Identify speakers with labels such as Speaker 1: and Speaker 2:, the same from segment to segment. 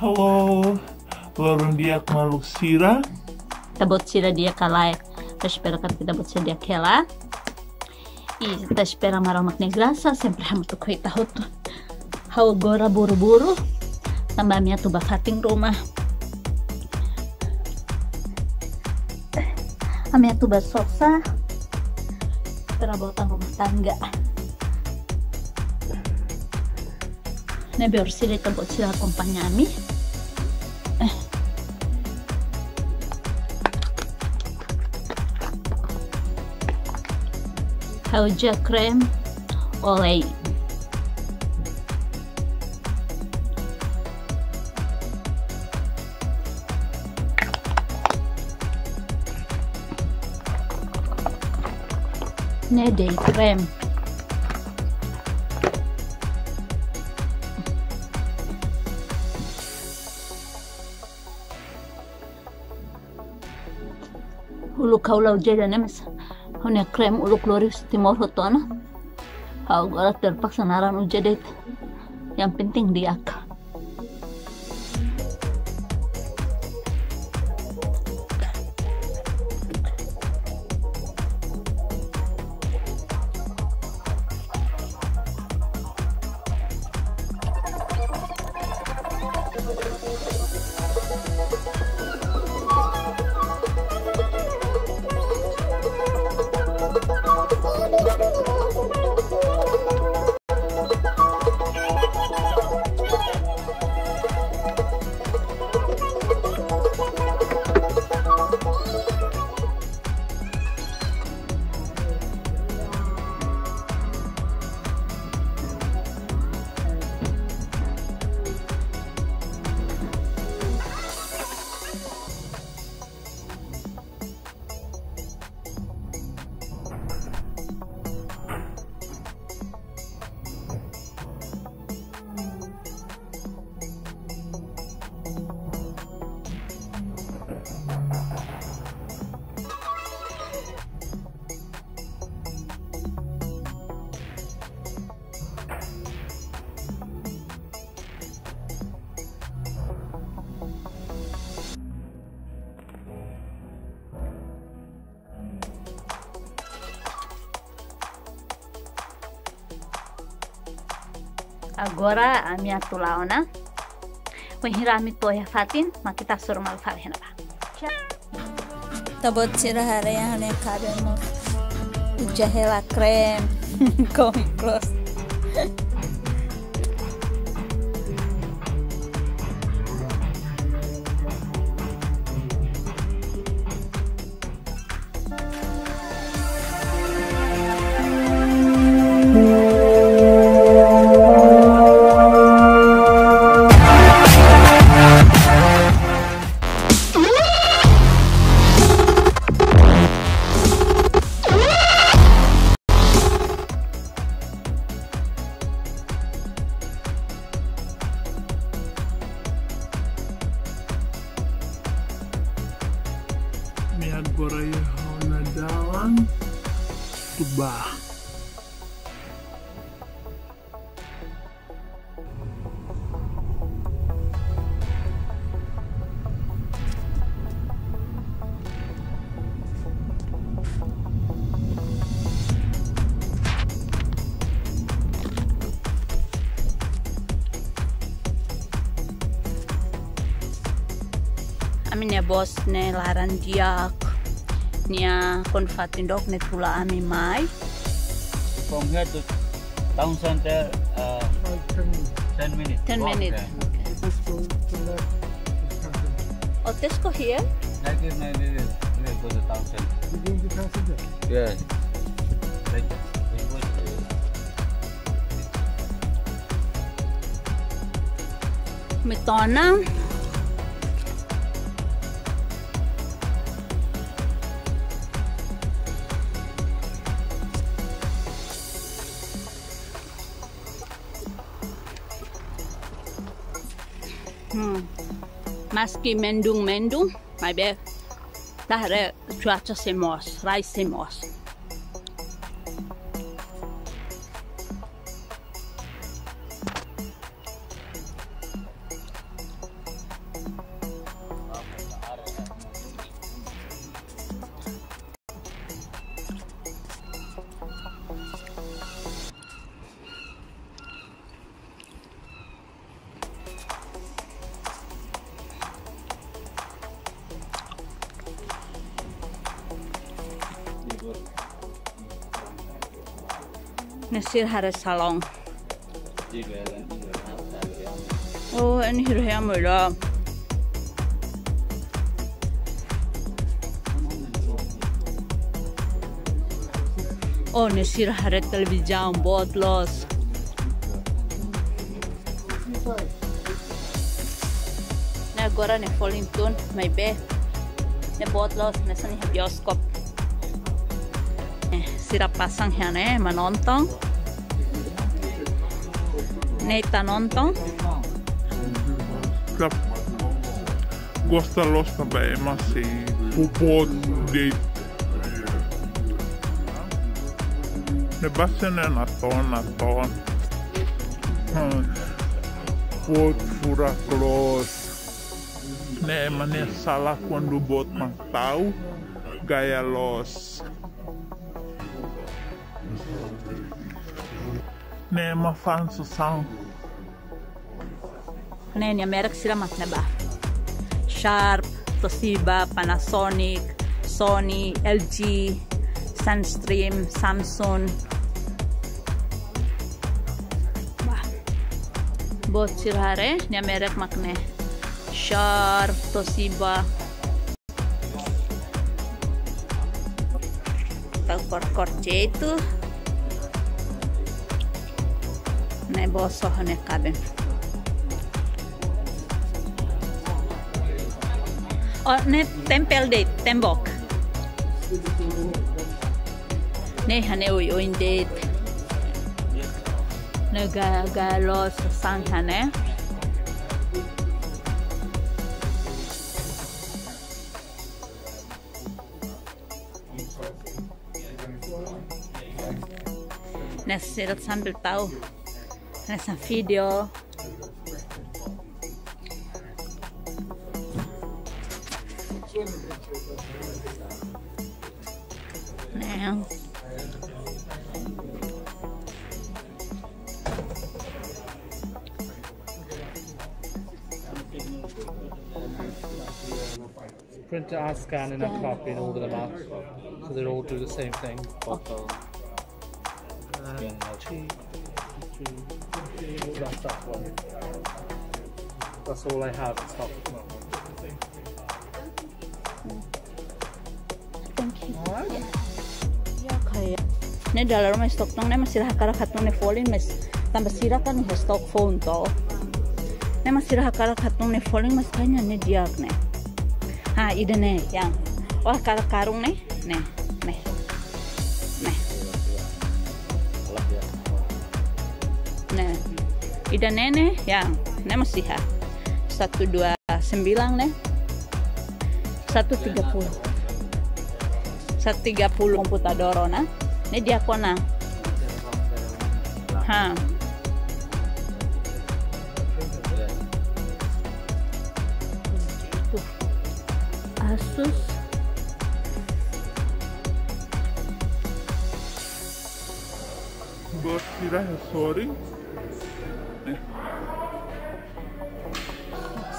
Speaker 1: Halo, lorong dia maluk sira.
Speaker 2: Tabot sila dia kalay. Tá espera que tabot sila dia kela. E tá espera maramak negrasa sempre hamutu kuita hotu. Hau agora buru-buru. Tambah minha tuba fating rumah. A minha tuba sosa. Perabotan rumah tangga. Ne bersih tabot sila acompanhar-me. Hauja krem olei. Ne dei krem. Ulu kaulau jeda nemes. Hanya krem ulu kloris timor hotona. Agora terpaksa naran ujadet. Yang penting diak. Agora a minha tulaona. Wenhirami toya fatin, makita surmal farhena ba. Tabot sira hare hane kabemos. Ujahela krem, komi cross.
Speaker 1: Agora ia na dalam tuba.
Speaker 2: Aminya bos ne laran diak. Nia konfatin dok ne tula ami mai.
Speaker 3: From here to town center, 10 minutes.
Speaker 2: 10 minutes.
Speaker 3: Okay.
Speaker 2: Oh, Tesco here?
Speaker 3: Like this, maybe we'll go to town center.
Speaker 4: You going to town center?
Speaker 3: Yes. Like we go to
Speaker 2: Mitona. Maski mendung, my bad. Dahre cuaca semos, rice semos. Nasir Haris Salong. Oh, ini hiraya mula. Oh, Nasir Haris televisão, botlos. Na agora ne Folinton, may be. Ne botlos, nasa ni bioskop. Sira pasang yan manontong. Neita nontong.
Speaker 1: Gosta losta bem, mas se pupot de ne basen na ton. Bot fura close. Ne mane salah quando bot mantau gaya los. Ne mafan susang.
Speaker 2: Ne ni merek sila matna ba? Sharp, Toshiba, Panasonic, Sony, LG, Sunstream, Samsung. Bah. Bot sirhare ni merek makne. Sharp, Toshiba. Kor itu. Ne boso ne kaben. Oh, ne tempel date, tembok. Ne hane uin date. Ne galos sang hane. Ne sirat sambil tahu. Ne sang video. Now.
Speaker 4: Printer and scan and a copy and order them out, so they all do the same thing. That's that one. That's all I have in stock at the moment.
Speaker 2: Thank you. Ya kaya. Ne dalam rumah stok tong ne masih hakara katong ne folin mas tambah sira kan ne stok phone to. Ne masih hakara katong ne folin mas kanya ne diak ne. Ha ide ne yang. Oh kara karung ne. Ne. Ida nene yang ne masih ha 129 ne 130 computador na ne dia kona ha itu Asus
Speaker 1: bot sira sorry.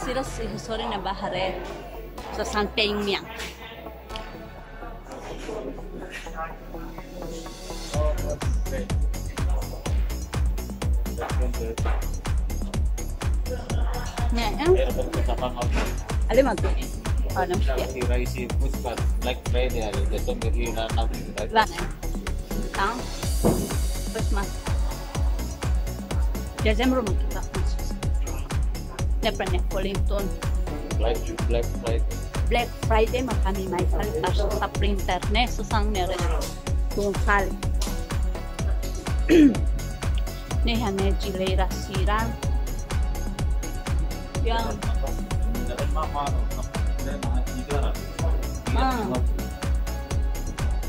Speaker 2: Siras sore na bahare sa Sanpeng Miang. Alim tu. Adam siya.
Speaker 3: Isi pusat Black Friday ada Desember ini nanti.
Speaker 2: Lah. Tang. Christmas. Desember mo kita. Never ne Folinton. Black Friday makami may salita sa printer ne susang ne rin tungkal. Ne hane jilera siran. Yang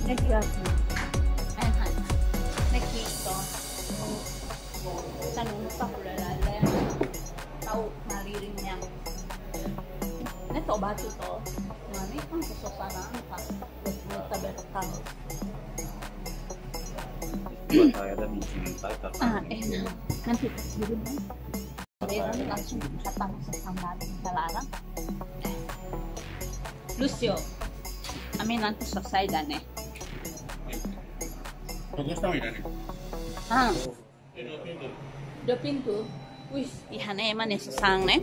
Speaker 2: ne kiat. Ne kito. Tanong sa kulala. Tahu naliringnya. Neto batu to. Nani kan kesosaran pas kita berkal. Enak. Nanti kirim. Langsung kata sa sambal kalarang. Lucio. Amin nanti selesai dan
Speaker 3: Bagus tahu ini.
Speaker 2: Ah. Dua pintu. Wih, ihane emang ya sesang nih.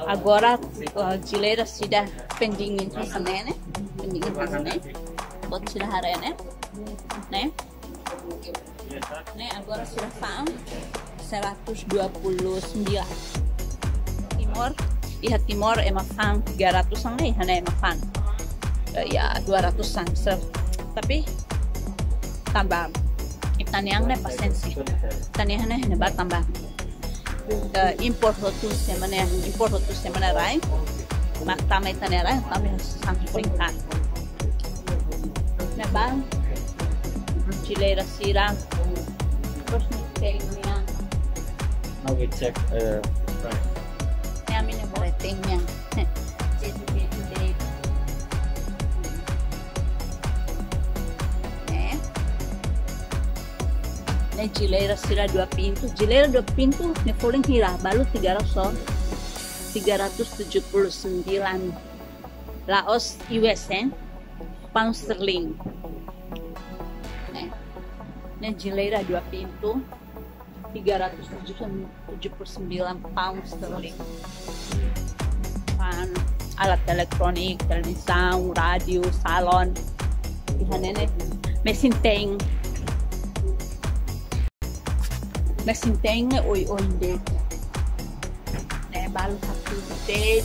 Speaker 2: Agora Gileira sudah pendingin sana nih. Pendingin sana. Buat sudah hari nih. Nih. Nih agora sudah sang 129. Timur. Ihat timur emang sang 300-an nih. Ihane emang fan. Ya 200-an. Tapi tambah. Itaniang nih pasensi. Itaniang nih nebar tambah. Import hotus semana rai. Mak tamai itaniang rai. Tamai sang peringkat. Nebar. Gileira sirang. Terus nih niang.
Speaker 3: Now we check price.
Speaker 2: Kami nebar ratingnya. Gileira sira 2 pintu. Gileira 2 pintu ne paling hira baru 379 Laos US pound sterling. Ne Gileira 2 pintu 379 pound sterling. Pan alat elektronik, televisão, radio, salon. Ihane mesin tank. Mesin tank oi date. Ne balu satu date.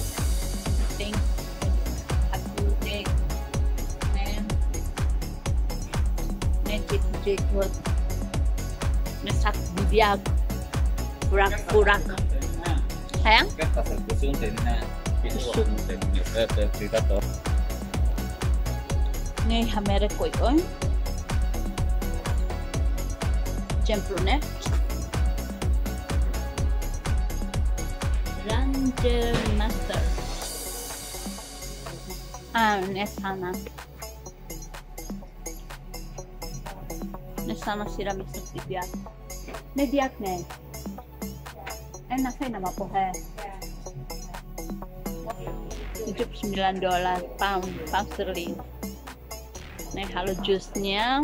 Speaker 2: Tank satu date. Ne jekot. Ne sak bibiag. Purak. Sayang?
Speaker 3: Kan pasal kusung na. Kusung cerita to.
Speaker 2: Ne hamere koi oi. Jemplu ne. Ranger Master. Nesana sira misal tibiak. Ne diak ne. Enak saya nama pohe. $79 pound sterling. Ne halo jusnya.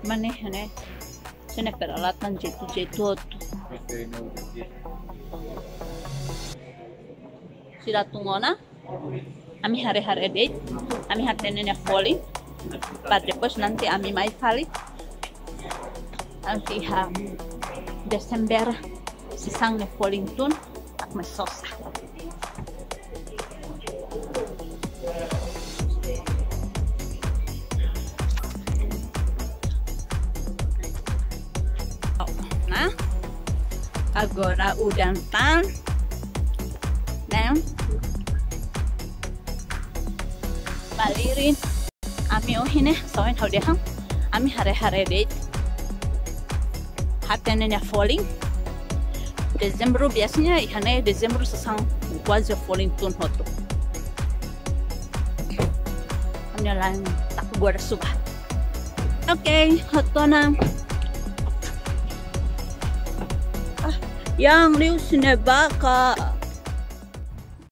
Speaker 2: Mana ne? Sini peralatan jetu. Sila tungona, ami hari-hari date, ami hatennya falling, pada depois nanti ami mai kali, nanti Desember sisang ne falling tun, ak mesosa. Nah. Agora udah tan, nah, balirin, ami ohine, soalnya tahu deh, ami hari-hari date, hatennya falling, Desember biasanya, ihane Desember sesang quase falling tun hotu, ami lain tak gua ada suka, oke, hotu na. Yang liu sineba ka